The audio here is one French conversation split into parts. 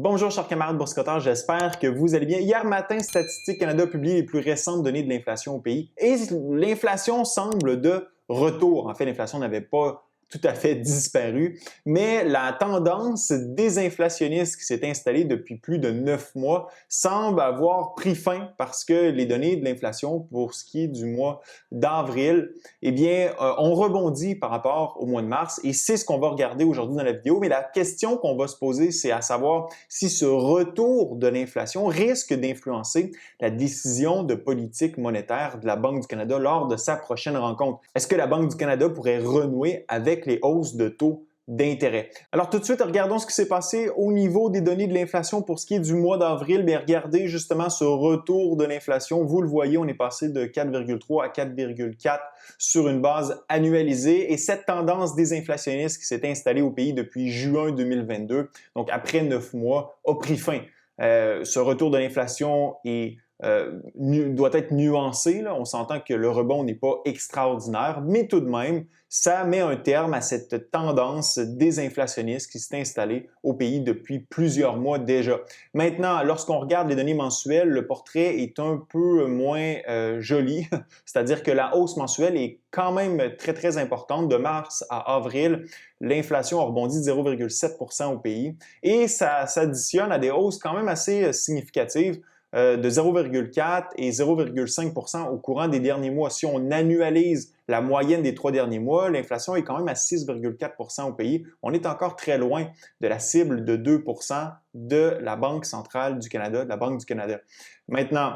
Bonjour chers camarades boursicotteurs, j'espère que vous allez bien. Hier matin, Statistique Canada a publié les plus récentes données de l'inflation au pays et l'inflation semble de retour. En fait, l'inflation n'avait pas tout à fait disparu, mais la tendance désinflationniste qui s'est installée depuis plus de 9 mois semble avoir pris fin parce que les données de l'inflation pour ce qui est du mois d'avril, ont rebondi par rapport au mois de mars et c'est ce qu'on va regarder aujourd'hui dans la vidéo. Mais la question qu'on va se poser, c'est à savoir si ce retour de l'inflation risque d'influencer la décision de politique monétaire de la Banque du Canada lors de sa prochaine rencontre. Est-ce que la Banque du Canada pourrait renouer avec les hausses de taux d'intérêt? Alors tout de suite, regardons ce qui s'est passé au niveau des données de l'inflation pour ce qui est du mois d'avril. Bien, regardez justement ce retour de l'inflation. Vous le voyez, on est passé de 4,3 à 4,4 sur une base annualisée et cette tendance désinflationniste qui s'est installée au pays depuis juin 2022, donc après 9 mois, a pris fin. Ce retour de l'inflation doit être nuancé. Là. On s'entend que le rebond n'est pas extraordinaire, mais tout de même, ça met un terme à cette tendance désinflationniste qui s'est installée au pays depuis plusieurs mois déjà. Maintenant, lorsqu'on regarde les données mensuelles, le portrait est un peu moins joli, c'est-à-dire que la hausse mensuelle est quand même très importante. De mars à avril, l'inflation a rebondi de 0,7 % au pays et ça s'additionne à des hausses quand même assez significatives de 0,4 et 0,5 % au courant des derniers mois. Si on annualise la moyenne des 3 derniers mois, l'inflation est quand même à 6,4 % au pays. On est encore très loin de la cible de 2 % de la Banque centrale du Canada, de la Banque du Canada. Maintenant,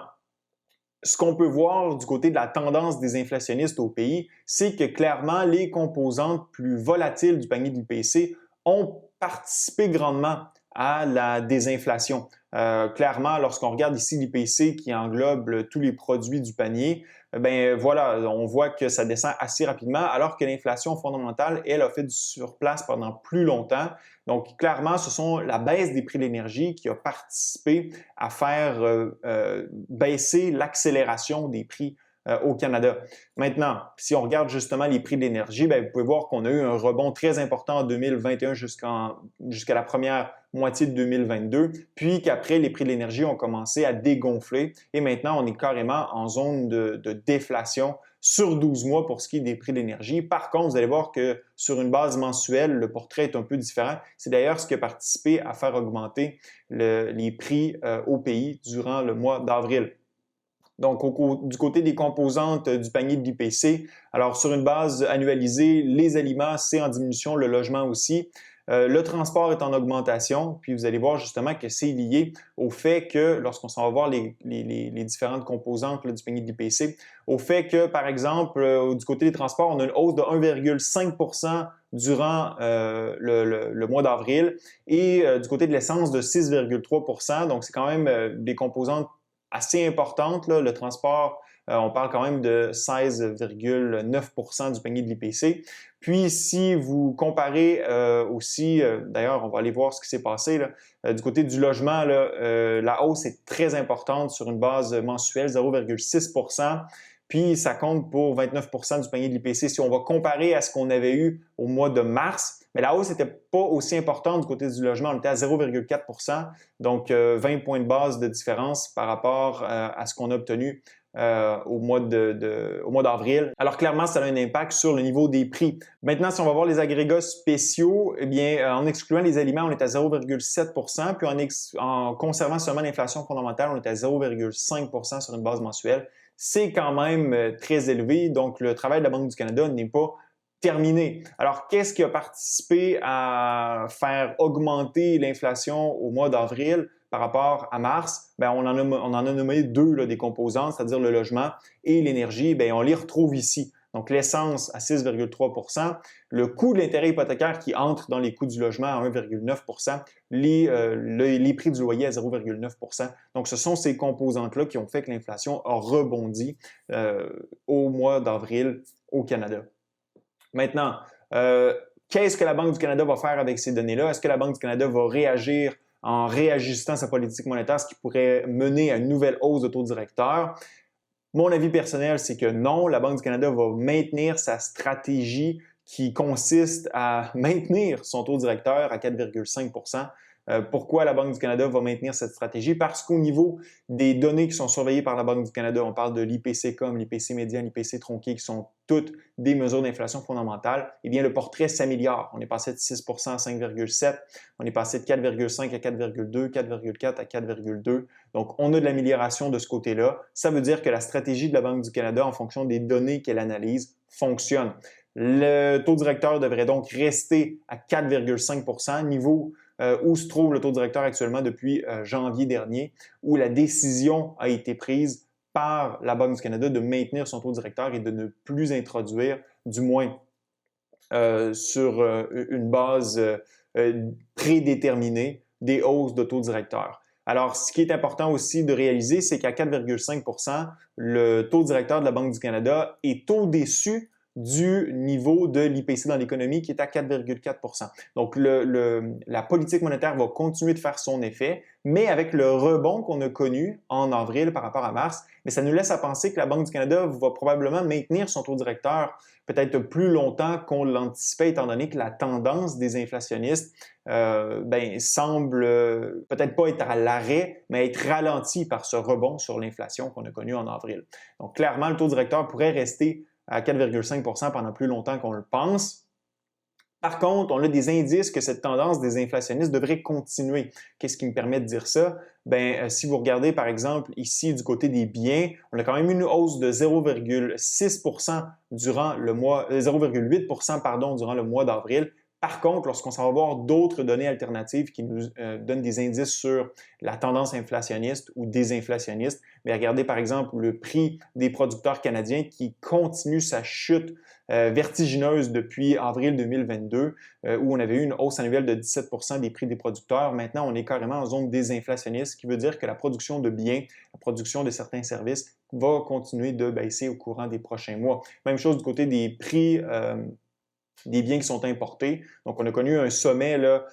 ce qu'on peut voir du côté de la tendance des inflationnistes au pays, c'est que clairement, les composantes plus volatiles du panier de l'IPC ont participé grandement à la désinflation. Clairement, lorsqu'on regarde ici l'IPC qui englobe tous les produits du panier, ben voilà, on voit que ça descend assez rapidement, alors que l'inflation fondamentale, elle, a fait du surplace pendant plus longtemps. Donc, clairement, ce sont la baisse des prix de l'énergie qui a participé à faire baisser l'accélération des prix au Canada. Maintenant, si on regarde justement les prix de l'énergie, bien, vous pouvez voir qu'on a eu un rebond très important en 2021 jusqu'à la première moitié de 2022, puis qu'après, les prix de l'énergie ont commencé à dégonfler et maintenant, on est carrément en zone de déflation sur 12 mois pour ce qui est des prix de l'énergie. Par contre, vous allez voir que sur une base mensuelle, le portrait est un peu différent. C'est d'ailleurs ce qui a participé à faire augmenter les prix au pays durant le mois d'avril. Donc, du côté des composantes du panier de l'IPC, alors sur une base annualisée, les aliments, c'est en diminution, le logement aussi. Le transport est en augmentation, puis vous allez voir justement que c'est lié au fait que, lorsqu'on s'en va voir les différentes composantes là, du panier de l'IPC, au fait que, par exemple, du côté des transports, on a une hausse de 1,5 % durant le mois d'avril et du côté de l'essence de 6,3 %. Donc, c'est quand même des composantes assez importante. Là. Le transport, on parle quand même de 16,9 % du panier de l'IPC. Puis, si vous comparez aussi, d'ailleurs, on va aller voir ce qui s'est passé, là, du côté du logement, là, la hausse est très importante sur une base mensuelle, 0,6 %. Puis, ça compte pour 29 % du panier de l'IPC. Si on va comparer à ce qu'on avait eu au mois de mars, mais la hausse n'était pas aussi importante du côté du logement. On était à 0,4 %, donc 20 points de base de différence par rapport à ce qu'on a obtenu au mois d'avril. Alors clairement, ça a un impact sur le niveau des prix. Maintenant, si on va voir les agrégats spéciaux, eh bien, en excluant les aliments, on est à 0,7 %, puis en conservant seulement l'inflation fondamentale, on est à 0,5 % sur une base mensuelle. C'est quand même très élevé, donc le travail de la Banque du Canada n'est pas terminé. Alors, qu'est-ce qui a participé à faire augmenter l'inflation au mois d'avril par rapport à mars? Bien, on en a nommé deux là, des composantes, c'est-à-dire le logement et l'énergie. Bien, on les retrouve ici. Donc, l'essence à 6,3 %, le coût de l'intérêt hypothécaire qui entre dans les coûts du logement à 1,9 %, les prix du loyer à 0,9 %. Donc, ce sont ces composantes-là qui ont fait que l'inflation a rebondi au mois d'avril au Canada. Maintenant, qu'est-ce que la Banque du Canada va faire avec ces données-là? Est-ce que la Banque du Canada va réagir en réajustant sa politique monétaire, ce qui pourrait mener à une nouvelle hausse de taux directeur? Mon avis personnel, c'est que non, la Banque du Canada va maintenir sa stratégie qui consiste à maintenir son taux directeur à 4,5 %. Pourquoi la Banque du Canada va maintenir cette stratégie? Parce qu'au niveau des données qui sont surveillées par la Banque du Canada, on parle de l'IPC-Com, l'IPC médian, l'IPC tronqué, qui sont toutes des mesures d'inflation fondamentale, eh bien, le portrait s'améliore. On est passé de 6 à 5,7, on est passé de 4,5 à 4,2, 4,4 à 4,2. Donc, on a de l'amélioration de ce côté-là. Ça veut dire que la stratégie de la Banque du Canada, en fonction des données qu'elle analyse, fonctionne. Le taux directeur devrait donc rester à 4,5 niveau où se trouve le taux directeur actuellement depuis janvier dernier, où la décision a été prise par la Banque du Canada de maintenir son taux directeur et de ne plus introduire, du moins sur une base prédéterminée, des hausses de taux directeur. Alors, ce qui est important aussi de réaliser, c'est qu'à 4,5 le taux directeur de la Banque du Canada est au-dessus du niveau de l'IPC dans l'économie qui est à 4,4 Donc, la politique monétaire va continuer de faire son effet, mais avec le rebond qu'on a connu en avril par rapport à mars, mais ça nous laisse à penser que la Banque du Canada va probablement maintenir son taux directeur peut-être plus longtemps qu'on l'anticipait, étant donné que la tendance des inflationnistes semble peut-être pas être à l'arrêt, mais être ralentie par ce rebond sur l'inflation qu'on a connu en avril. Donc, clairement, le taux directeur pourrait rester à 4,5 pendant plus longtemps qu'on le pense. Par contre, on a des indices que cette tendance des inflationnistes devrait continuer. Qu'est-ce qui me permet de dire ça? Si vous regardez par exemple ici du côté des biens, on a quand même une hausse de 0,6 durant le mois, 0,8 pardon, durant le mois d'avril. Par contre, lorsqu'on s'en va voir d'autres données alternatives qui nous donnent des indices sur la tendance inflationniste ou désinflationniste, mais regardez par exemple le prix des producteurs canadiens qui continue sa chute vertigineuse depuis avril 2022, où on avait eu une hausse annuelle de 17 des prix des producteurs. Maintenant, on est carrément en zone désinflationniste, ce qui veut dire que la production de biens, la production de certains services va continuer de baisser au courant des prochains mois. Même chose du côté des prix des biens qui sont importés. Donc, on a connu un sommet là,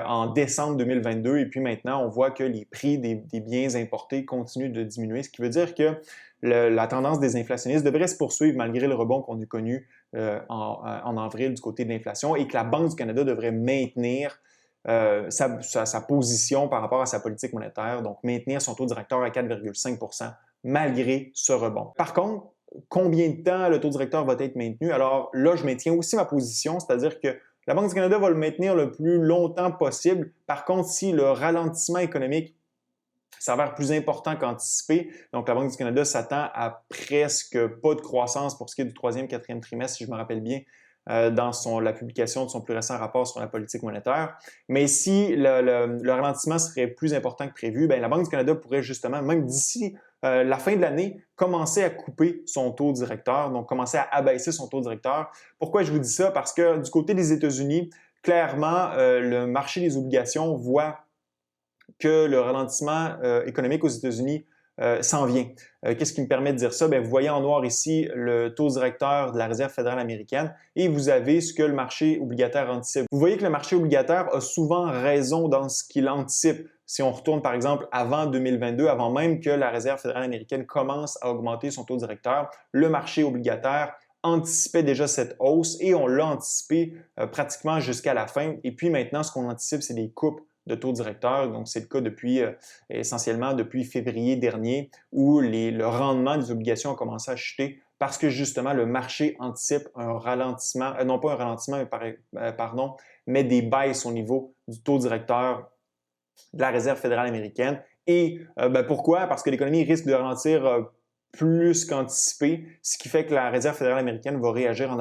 en décembre 2022 et puis maintenant, on voit que les prix des biens importés continuent de diminuer, ce qui veut dire que la tendance des inflationnistes devrait se poursuivre malgré le rebond qu'on a connu en avril du côté de l'inflation et que la Banque du Canada devrait maintenir sa position par rapport à sa politique monétaire, donc maintenir son taux directeur à 4,5 malgré ce rebond. Par contre, combien de temps le taux directeur va être maintenu? Alors là, je maintiens aussi ma position, c'est-à-dire que la Banque du Canada va le maintenir le plus longtemps possible. Par contre, si le ralentissement économique s'avère plus important qu'anticipé, donc la Banque du Canada s'attend à presque pas de croissance pour ce qui est du troisième, quatrième trimestre, si je me rappelle bien, dans la publication de son plus récent rapport sur la politique monétaire. Mais si le ralentissement serait plus important que prévu, la Banque du Canada pourrait justement, même d'ici la fin de l'année, commencer à couper son taux directeur, donc commencer à abaisser son taux directeur. Pourquoi je vous dis ça? Parce que du côté des États-Unis, clairement, le marché des obligations voit que le ralentissement économique aux États-Unis s'en vient. Qu'est-ce qui me permet de dire ça? Vous voyez en noir ici le taux directeur de la Réserve fédérale américaine et vous avez ce que le marché obligataire anticipe. Vous voyez que le marché obligataire a souvent raison dans ce qu'il anticipe. Si on retourne par exemple avant 2022, avant même que la Réserve fédérale américaine commence à augmenter son taux directeur, le marché obligataire anticipait déjà cette hausse et on l'a anticipé pratiquement jusqu'à la fin. Et puis maintenant, ce qu'on anticipe, c'est des coupes de taux directeur. Donc, c'est le cas essentiellement depuis février dernier où le rendement des obligations a commencé à chuter parce que justement, le marché anticipe un ralentissement, non pas un ralentissement, mais des baisses au niveau du taux directeur de la Réserve fédérale américaine. Et pourquoi? Parce que l'économie risque de ralentir plus qu'anticipé, ce qui fait que la Réserve fédérale américaine va réagir en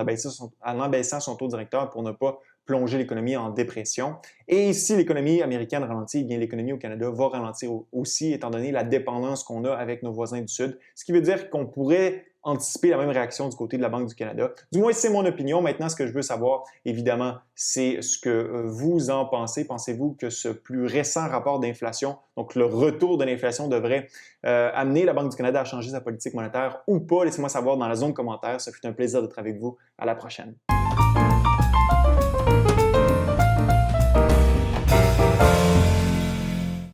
abaissant son taux directeur pour ne pas plonger l'économie en dépression. Et si l'économie américaine ralentit, eh bien l'économie au Canada va ralentir aussi, étant donné la dépendance qu'on a avec nos voisins du Sud, ce qui veut dire qu'on pourrait anticiper la même réaction du côté de la Banque du Canada. Du moins, c'est mon opinion. Maintenant, ce que je veux savoir, évidemment, c'est ce que vous en pensez. Pensez-vous que ce plus récent rapport d'inflation, donc le retour de l'inflation, devrait amener la Banque du Canada à changer sa politique monétaire ou pas? Laissez-moi savoir dans la zone commentaire. Ce fut un plaisir d'être avec vous. À la prochaine.